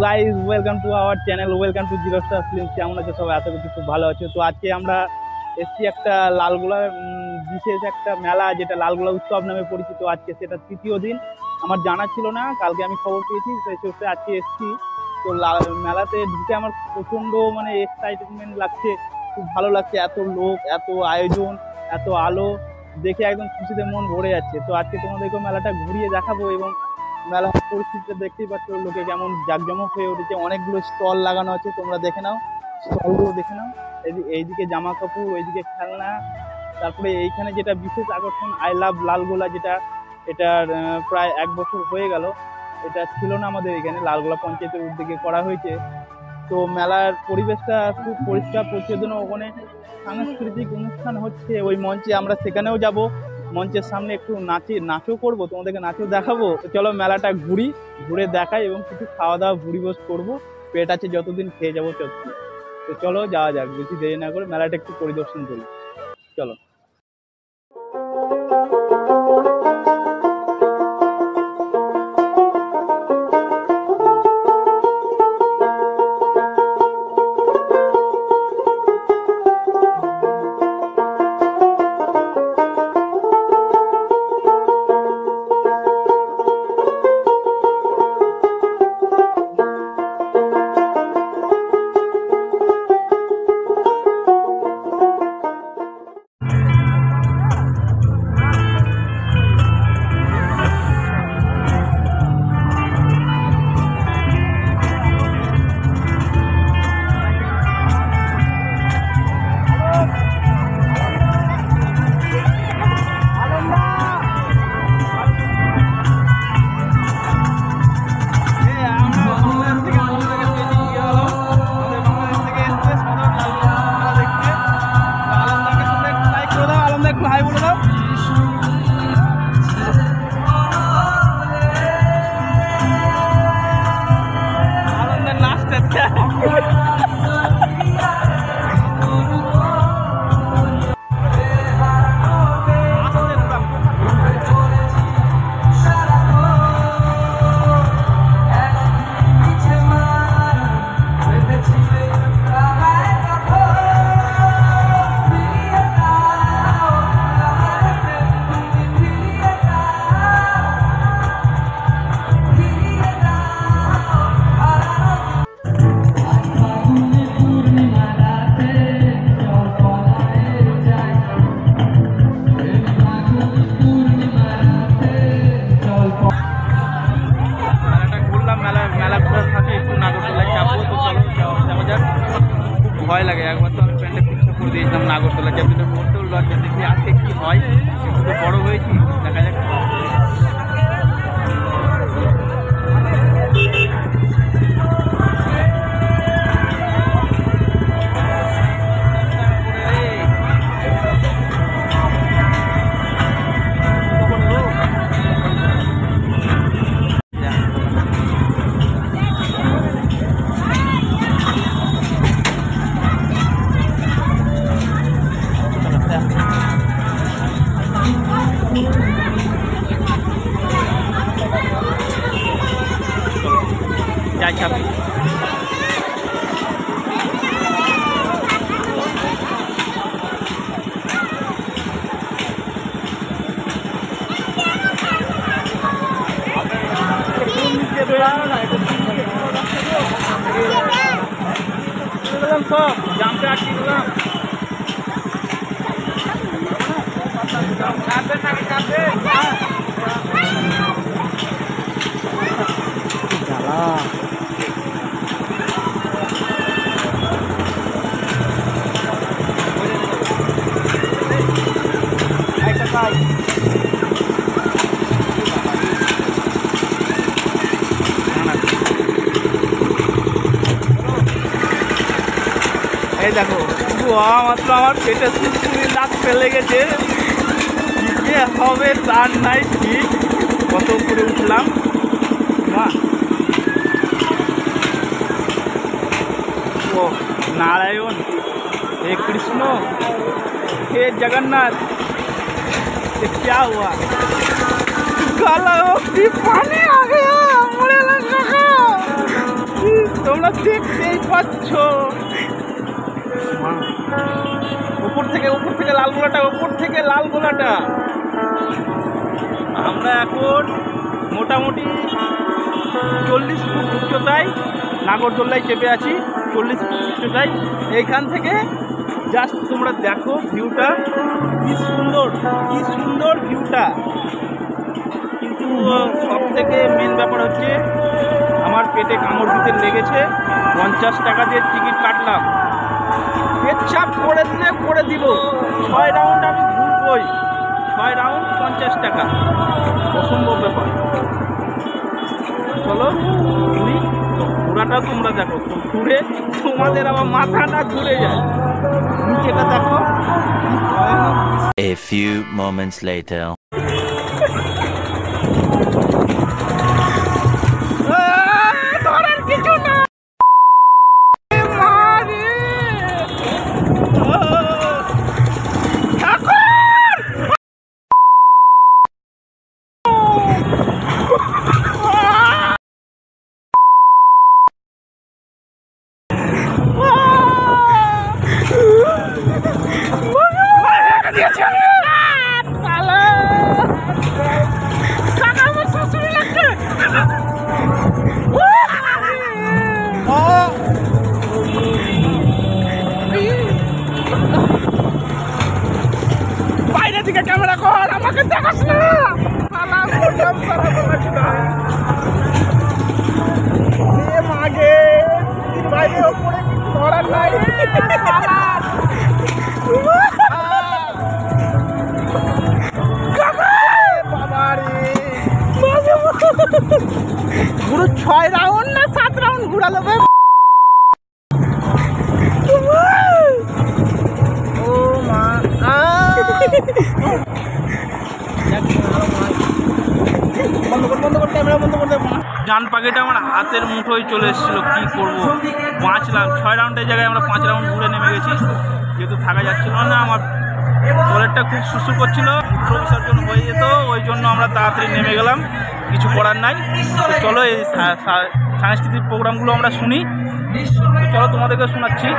Guys welcome to our channel, welcome to zero star film. কেমন আছে সবাই? আশা করছি খুব ভালো আছে। তো আজকে আমরা এসছি একটা লালগোলা বিশেষ একটা মেলা, যেটা লালগোলা উৎসব নামে পরিচিত। আজকে সেটা তৃতীয় দিন। আমার জানা ছিল না, কালকে আমি খবর পেয়েছি, সেই সূত্রে আজকে এসছি। তো মেলাতে ঢুকে আমার প্রচণ্ড এক্সাইটমেন্ট লাগছে, খুব ভালো লাগছে। এত লোক, এত আয়োজন, এত আলো দেখে একদম খুশিতে মন ভরে যাচ্ছে। তো আজকে তোমাদেরকে মেলাটা ঘুরিয়ে দেখাবো এবং মেলার পরিস্থিতিটা দেখতেই পাচ্ছ, লোকে কেমন জাঁকজমক হয়ে উঠেছে। অনেকগুলো স্টল লাগানো আছে, তোমরা দেখে নাও, স্টলগুলো দেখে নাও। এইদিকে জামা কাপড়, ওইদিকে খেলনা। তারপরে এইখানে যেটা বিশেষ আকর্ষণ, আই লাভ লালগোলা, যেটা এটার প্রায় 1 বছর হয়ে গেল। এটা ছিল না আমাদের এখানে, লালগোলা পঞ্চায়েতের উদ্যোগে করা হয়েছে। তো মেলার পরিবেশটা খুব পরিষ্কার পরিচ্ছন্ন। ওখানে সাংস্কৃতিক অনুষ্ঠান হচ্ছে, ওই মঞ্চে আমরা সেখানেও যাব। মঞ্চের সামনে একটু নাচও করবো, তোমাদেরকে নাচও দেখাবো। চলো মেলাটা ঘুরে দেখাই এবং কিছু খাওয়া দাওয়া ভুড়িভোজ করবো। পেট আছে যতদিন, খেয়ে যাবো ততদিন। তো চলো যাওয়া যাক, বেশি দেরি না করে মেলাটা একটু পরিদর্শন করি। চলো। ভয় লাগে, একবার তো আমি প্যান্টে পিছনে করে দিয়েছিলাম নাগরদোলা চাপতে, পড়তেও লজ্জা। দেখি আজকে কি হয়, একটু তো বড় হয়েছি, দেখা যাক। যাই খাবি সব জামতে আটকে দিলাম। এই দেখো, মাত্র আমার পেটে সুরসুরি দাঁত ফেলে গেছে, কি হবে তার নাই ঠিক। কত উপরে উঠলাম, ও नारायण, हे कृष्ण, हे जगन्नाथ, ये क्या हुआ? काला पानी आ गया, তোমরা দেখতেই পাচ্ছ উপর থেকে লাল গোলাটা আমরা এখন মোটামুটি 40 ফুট উচ্চতায় নাগরদোল্লায় চেপে আছি। 40 ফুট উচ্চতায় এইখান থেকে জাস্ট তোমরা দেখো ভিউটা, কি সুন্দর ভিউটা। কিন্তু সব থেকে মেন ব্যাপার হচ্ছে আমার পেটে কামড় দিতে লেগেছে। 50 টাকা দিয়ে টিকিট কাটলাম, পেচ্ছাপ করে দিলে করে দিব। 6 রাউন্ড আমি ঘুরবই, 6 রাউন্ড 50 টাকা, অসম্ভব ব্যাপার। চলো ঘুরি, ঘোরাটা তোমরা দেখো, ঘুরে তোমাদের আবার মাথা না ঘুরে যায়। নিচেটা দেখো। A few moments later. বাইরে থেকে ক্যামেরা কর, আমাকে দেখাস না। বাইরে ওপরে কিছু ধরার নাই। পুরো 6 রাউন্ড না 7 রাউন্ড ঘুরালো ভাই। ও মা, ডান পাখিটা আমার হাতের মুঠোয় চলে এসেছিল, কি করবো, বাঁচলাম। 6 রাউন্ডের জায়গায় আমরা 5 রাউন্ড ঘুরে নেমে গেছি, যেহেতু থাকা যাচ্ছিল না। আমার টয়লেটটা খুব সুসু করছিল, মূত্র বিসর্জন হয়ে যেত, ওই জন্য আমরা তাড়াতাড়ি নেমে গেলাম, কিছু করার নাই। তো চলো এই সাংস্কৃতিক প্রোগ্রামগুলো আমরা শুনি। তো চলো তোমাদেরকে শোনাচ্ছি।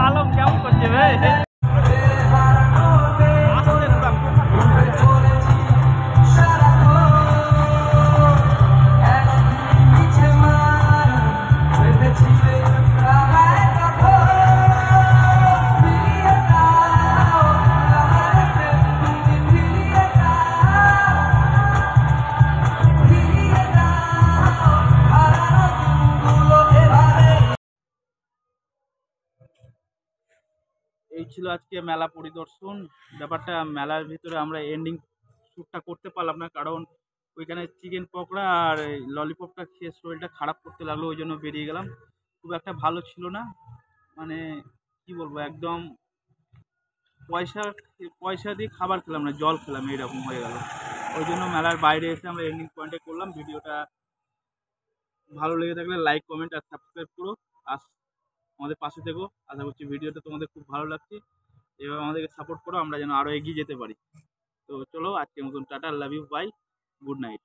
আলো কেমন করছে ভাই? এই ছিল আজকে মেলা পরিদর্শন। ব্যাপারটা মেলার ভিতরে আমরা এন্ডিং শ্যুটটা করতে পারলাম না, কারণ ওইখানে চিকেন পকোড়া আর ললিপপটা খেয়ে শরীরটা খারাপ করতে লাগলো, ওই জন্য বেরিয়ে গেলাম। খুব একটা ভালো ছিল না, মানে কি বলবো, একদম পয়সা দিয়ে খাবার খেলাম না, জল খেলাম, এইরকম হয়ে গেল। ওই জন্য মেলার বাইরে এসে আমরা এন্ডিং পয়েন্টে করলাম। ভিডিওটা ভালো লেগে থাকলে লাইক, কমেন্ট আর সাবস্ক্রাইব করো, আর আমাদের পাশে থেকো। আশা করছি ভিডিওটা তোমাদের খুব ভালো লাগছে, এভাবে আমাদেরকে সাপোর্ট করো, আমরা যেন আরও এগিয়ে যেতে পারি। তো চলো আজকের মতন tata, love you, bye, good night.